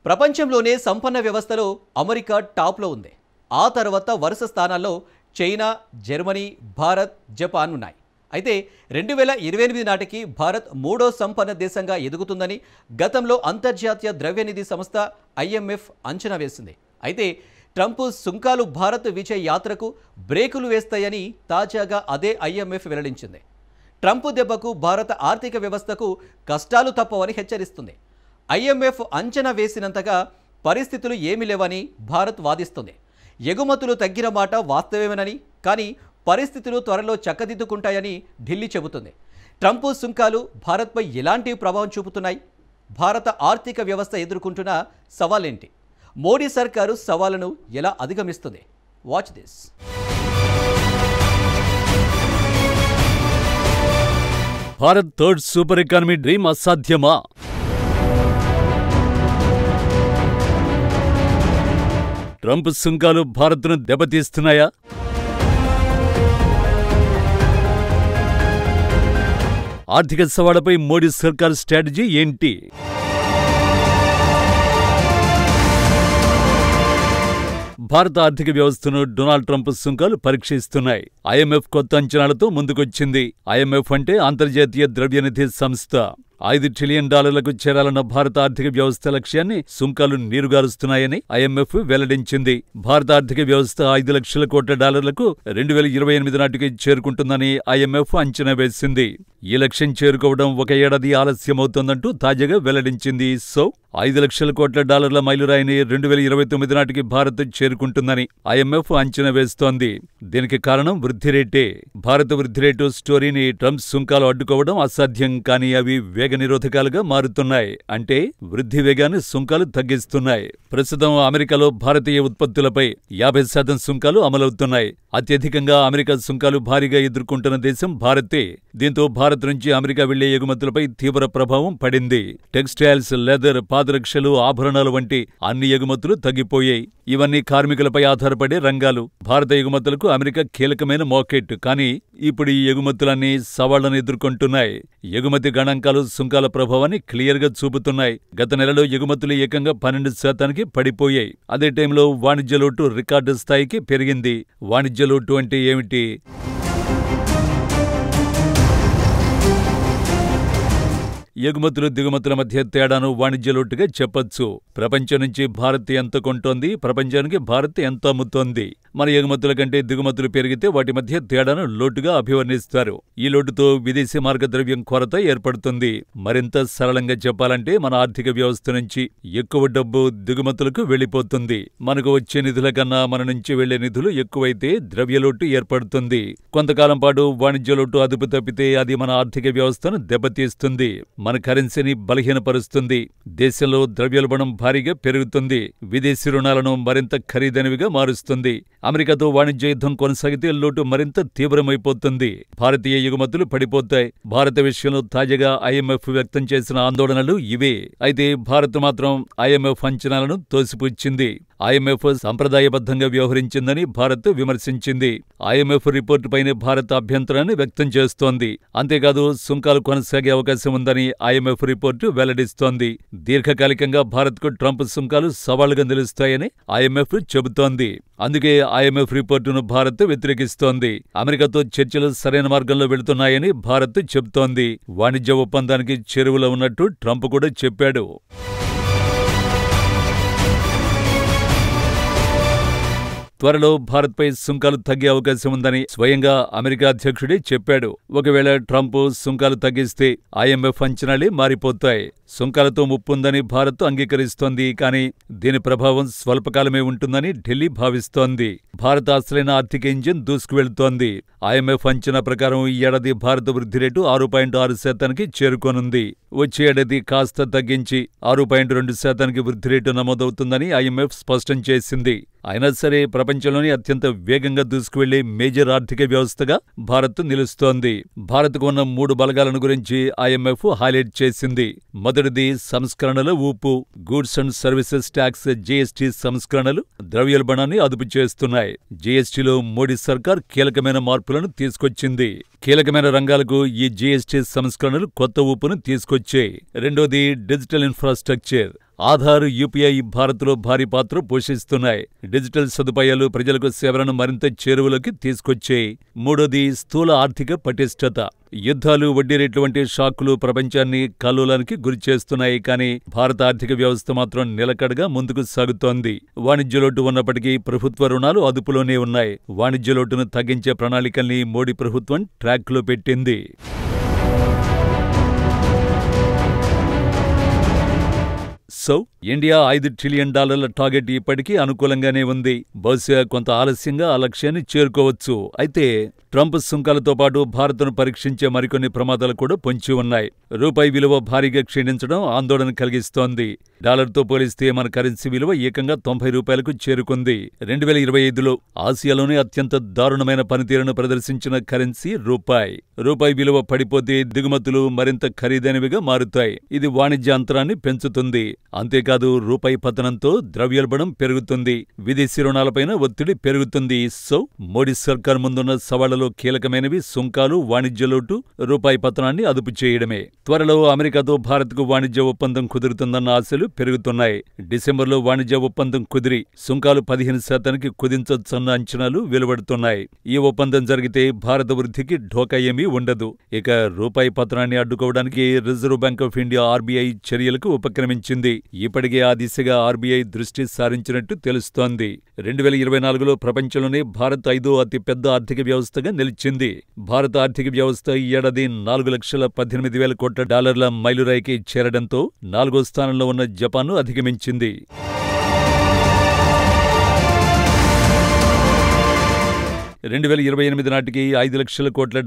ప్రపంచంలోనే సంపన్న వ్యవస్థలో అమెరికా టాప్లో ఉంది. ఆ తర్వాత వరుస స్థానాల్లో చైనా, జర్మనీ, భారత్, జపాన్ ఉన్నాయి. అయితే 2028 నాటికి భారత్ మూడో సంపన్న దేశంగా ఎదుగుతుందని గతంలో అంతర్జాతీయ ద్రవ్యనిధి సంస్థ IMF అంచనా వేసింది. అయితే ట్రంప్ సుంకాలు భారత్ విజయ యాత్రకు బ్రేకులు వేస్తాయని తాజాగా అదే IMF వెల్లడించింది. ట్రంప్ దెబ్బకు భారత ఆర్థిక వ్యవస్థకు కష్టాలు తప్పవని హెచ్చరిస్తుంది. IMF అంచనా వేసినంతగా పరిస్థితులు ఏమీ లేవని భారత్ వాదిస్తుంది. ఎగుమతులు తగ్గిన మాట వాస్తవమేనని, కానీ పరిస్థితులు త్వరలో చక్కదిద్దుకుంటాయని ఢిల్లీ చెబుతుంది. ట్రంప్ సుంకాలు భారత్పై ఎలాంటి ప్రభావం చూపుతున్నాయి? భారత ఆర్థిక వ్యవస్థ ఎదుర్కొంటున్న సవాలేంటి? మోడీ సర్కారు సవాళ్లను ఎలా అధిగమిస్తుంది? Watch this. Bharat third super economy dream అసాధ్యమా? ట్రంప్ సుంకాలు భారత్ను దెబ్బతీస్తున్నాయా? ఆర్థిక సవాళ్లపై మోడీ సర్కార్ స్ట్రాటజీ ఏంటి? భారత ఆర్థిక వ్యవస్థను డొనాల్డ్ ట్రంప్ సుంకాలు పరీక్షిస్తున్నాయి. IMF కొత్త అంచనాలతో ముందుకొచ్చింది. IMF అంటే అంతర్జాతీయ ద్రవ్యనిధి సంస్థ. $5 ట్రిలియన్ చేరాలన్న భారత ఆర్థిక వ్యవస్థ లక్ష్యాన్ని సుంకాలు నీరుగారుస్తున్నాయని IMF వెల్లడించింది. భారత ఆర్థిక వ్యవస్థ $5 లక్షల కోట్ల 2028 నాటికి చేరుకుంటుందని IMF అంచనా వేసింది. ఈ లక్ష్యం చేరుకోవడం ఒక ఏడాది ఆలస్యమవుతోందంటూ తాజాగా వెల్లడించింది. సో $5 లక్షల కోట్ల మైలురాయిని 2029 నాటికి భారత్ చేరుకుంటుందని IMF అంచనా వేస్తోంది. దీనికి కారణం వృద్ధి రేటే. భారత వృద్ధి రేటు స్టోరీని ట్రంప్ సుంకాలు అడ్డుకోవడం అసాధ్యం, కానీ అవి వేగ నిరోధకాలుగా మారుతున్నాయి. అంటే వృద్ధి వేగాన్ని సుంకాలు తగ్గిస్తున్నాయి. ప్రస్తుతం అమెరికాలో భారతీయ ఉత్పత్తులపై 50% సుంకాలు అమలవుతున్నాయి. అత్యధికంగా అమెరికా సుంకాలు భారీగా ఎదుర్కొంటున్న దేశం భారతే. దీంతో భారత్ నుంచి అమెరికా వెళ్లే ఎగుమతులపై తీవ్ర ప్రభావం పడింది. టెక్స్టైల్స్, లెదర్, పాదరక్షలు, ఆభరణాలు వంటి అన్ని ఎగుమతులు తగ్గిపోయాయి. ఇవన్నీ కార్మికులపై ఆధారపడే రంగాలు. భారత ఎగుమతులకు అమెరికా కీలకమైన మార్కెట్. కానీ ఇప్పుడు ఈ ఎగుమతులన్నీ సవాళ్లను ఎదుర్కొంటున్నాయి. ఎగుమతి గణాంకాలు సుంకాల ప్రభావాన్ని క్లియర్గా చూపుతున్నాయి. గత నెలలో ఎగుమతులు ఏకంగా 12% పడిపోయాయి. అదే టైంలో వాణిజ్య లోటు రికార్డు స్థాయికి పెరిగింది. వాణిజ్య లోటు అంటే ఏమిటి? ఎగుమతులు దిగుమతుల మధ్య తేడాను వాణిజ్య లోటుగా చెప్పొచ్చు. ప్రపంచం నుంచి భారత్ ఎంత కొంటోంది, ప్రపంచానికి భారత్ ఎంత అమ్ముతోంది. మన ఎగుమతుల కంటే దిగుమతులు పెరిగితే వాటి మధ్య తేడాను లోటుగా అభివర్ణిస్తారు. ఈ లోటుతో విదేశీ మార్గద్రవ్యం కొరత ఏర్పడుతుంది. మరింత సరళంగా చెప్పాలంటే మన ఆర్థిక వ్యవస్థ నుంచి ఎక్కువ డబ్బు దిగుమతులకు వెళ్లిపోతుంది. మనకు వచ్చే నిధుల కన్నా మన నుంచి వెళ్లే నిధులు ఎక్కువైతే ద్రవ్యలోటు ఏర్పడుతుంది. కొంతకాలం పాటు వాణిజ్య లోటు అదుపు తప్పితే అది మన ఆర్థిక వ్యవస్థను దెబ్బతీస్తుంది. మన కరెన్సీని బలహీనపరుస్తుంది. దేశంలో ద్రవ్యోల్బణం భారీగా పెరుగుతుంది. విదేశీ రుణాలను మరింత ఖరీదైనవిగా మారుస్తుంది. అమెరికాతో వాణిజ్య యుద్ధం కొనసాగితే లోటు మరింత తీవ్రమైపోతుంది. భారతీయ ఎగుమతులు పడిపోతాయి. భారత విషయంలో తాజాగా IMF వ్యక్తం చేసిన ఆందోళనలు ఇవే. అయితే భారత్ మాత్రం IMF అంచనాలను తోసిపుచ్చింది. IMF సంప్రదాయబద్ధంగా వ్యవహరించిందని భారత్ విమర్శించింది. IMF రిపోర్టు పైనే భారత్ అభ్యంతరాన్ని వ్యక్తం చేస్తోంది. అంతేకాదు సుంకాలు కొనసాగే అవకాశం ఉందని IMF రిపోర్టు వెల్లడిస్తోంది. దీర్ఘకాలికంగా భారత్కు ట్రంప్ సుంకాలు సవాళ్లుగా నిలుస్తాయని IMF చెబుతోంది. అందుకే IMF రిపోర్టును భారత్ వ్యతిరేకిస్తోంది. అమెరికాతో చర్చలు సరైన మార్గంలో వెళుతున్నాయని భారత్ చెబుతోంది. వాణిజ్య ఒప్పందానికి చేరువలో ఉన్నట్టు ట్రంప్ కూడా చెప్పాడు. త్వరలో భారత్పై సుంకాలు తగ్గే అవకాశం ఉందని స్వయంగా అమెరికా అధ్యక్షుడే చెప్పాడు. ఒకవేళ ట్రంప్ సుంకాలు తగ్గిస్తే IMF అంచనాలే మారిపోతాయి. సుంకాలతో ముప్పుందని భారత్ అంగీకరిస్తోంది. కానీ దీని ప్రభావం స్వల్పకాలమే ఉంటుందని ఢిల్లీ భావిస్తోంది. భారత అసలైన ఆర్థిక ఇంజిన్ దూసుకువెళ్తోంది. IMF అంచనా ప్రకారం ఈ ఏడాది భారత వృద్ధి రేటు 6.6% చేరుకోనుంది. వచ్చే ఏడాది కాస్త తగ్గించి 6.2% వృద్ధి రేటు నమోదవుతుందని IMF స్పష్టం చేసింది. అయినా సరే ప్రపంచంలోని అత్యంత వేగంగా దూసుకువెళ్లే మేజర్ ఆర్థిక వ్యవస్థగా భారత్ నిలుస్తోంది. భారత్కు ఉన్న 3 బలగాలను గురించి IMF హైలైట్ చేసింది. మొదటిది సంస్కరణల ఊపు. Goods and services tax GST సంస్కరణలు ద్రవ్యోల్బణాన్ని అదుపు చేస్తున్నాయి. GSTలో మోడీ సర్కార్ కీలకమైన మార్పులను తీసుకొచ్చింది. కీలకమైన రంగాలకు ఈ GST సంస్కరణలు కొత్త ఊపును తీసుకొచ్చాయి. రెండోది డిజిటల్ ఇన్ఫ్రాస్ట్రక్చర్. ఆధార్, యూపీఐ భారత్లో భారీ పాత్ర పోషిస్తున్నాయి. డిజిటల్ సదుపాయాలు ప్రజలకు సేవలను మరింత చేరువలోకి తీసుకొచ్చాయి. మూడోది స్థూల ఆర్థిక పటిష్టత. యుద్ధాలు, వడ్డీ రేట్లు వంటి షాకులు ప్రపంచాన్ని కల్లోలానికి గురిచేస్తున్నాయి. కానీ భారత ఆర్థిక వ్యవస్థ మాత్రం నిలకడగా ముందుకు సాగుతోంది. వాణిజ్య లోటు ఉన్నప్పటికీ ప్రభుత్వ రుణాలు అదుపులోనే ఉన్నాయి. వాణిజ్య లోటును తగ్గించే ప్రణాళికల్ని మోడీ ప్రభుత్వం ట్రాక్లో పెట్టింది. సో ఇండియా $5 ట్రిలియన్ టార్గెట్ ఇప్పటికీ అనుకూలంగానే ఉంది. బహుశా కొంత ఆలస్యంగా ఆ లక్ష్యాన్ని చేరుకోవచ్చు. అయితే ట్రంప్ సుంకాలతో పాటు భారత్ను పరీక్షించే మరికొన్ని ప్రమాదాలు కూడా పొంచి ఉన్నాయి. రూపాయి విలువ భారీగా క్షీణించడం ఆందోళన కలిగిస్తోంది. డాలర్తో పోలిస్తే మన కరెన్సీ విలువ ఏకంగా ₹90కు చేరుకుంది. 2025లో ఆసియాలోనే అత్యంత దారుణమైన పనితీరును ప్రదర్శించిన కరెన్సీ రూపాయి. రూపాయి విలువ పడిపోతే దిగుమతులు మరింత ఖరీదైనవిగా మారుతాయి. ఇది వాణిజ్య అంతరాన్ని పెంచుతుంది. అంతేకాదు రూపాయి పతనంతో ద్రవ్యోల్బణం పెరుగుతుంది. విదేశీ రుణాలపైన ఒత్తిడి పెరుగుతుంది. సో మోడీ సర్కార్ ముందున్న సవాళ్లలో కీలకమైనవి సుంకాలు, వాణిజ్య లోటు, రూపాయి పతనాన్ని అదుపు చేయడమే. త్వరలో అమెరికాతో భారత్కు వాణిజ్య ఒప్పందం కుదురుతుందన్న ఆశలు పెరుగుతున్నాయి. డిసెంబర్లో వాణిజ్య ఒప్పందం కుదిరి సుంకాలు 15% కుదించొచ్చన్న అంచనాలు వెలువడుతున్నాయి. ఈ ఒప్పందం జరిగితే భారత వృద్ధికి ఢోకా ఏమీ ఉండదు. ఇక రూపాయి పతనాన్ని అడ్డుకోవడానికి reserve bank of India RBI చర్యలకు ఉపక్రమించింది. ఇప్పటికే ఆ దిశగా RBI దృష్టి సారించినట్టు తెలుస్తోంది. 2024లో ప్రపంచంలోనే భారత్ 5వ అతిపెద్ద ఆర్థిక వ్యవస్థగా నిలిచింది. భారత ఆర్థిక వ్యవస్థ ఈ ఏడాది $4,18,000 కోట్ల మైలురాయికి చేరడంతో 4వ స్థానంలో ఉన్న జపాన్ను అధిగమించింది. 2028 నాటికి $5,00,000 కోట్ల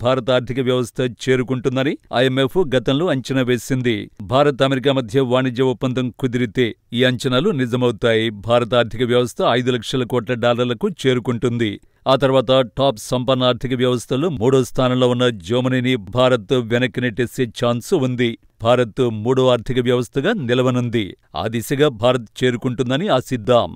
భారత ఆర్థిక వ్యవస్థ చేరుకుంటుందని IMF గతంలో అంచనా వేసింది. భారత్, అమెరికా మధ్య వాణిజ్య ఒప్పందం కుదిరితే ఈ అంచనాలు నిజమవుతాయి. భారత ఆర్థిక వ్యవస్థ $5,00,000 కోట్ల చేరుకుంటుంది. ఆ తర్వాత టాప్ సంపన్న ఆర్థిక వ్యవస్థలో 3వ స్థానంలో ఉన్న జర్మనీని భారత్ వెనక్కి నెట్టేసే ఛాన్స్ ఉంది. భారత్ 3వ ఆర్థిక వ్యవస్థగా నిలవనుంది. ఆ దిశగా భారత్ చేరుకుంటుందని ఆశిద్దాం.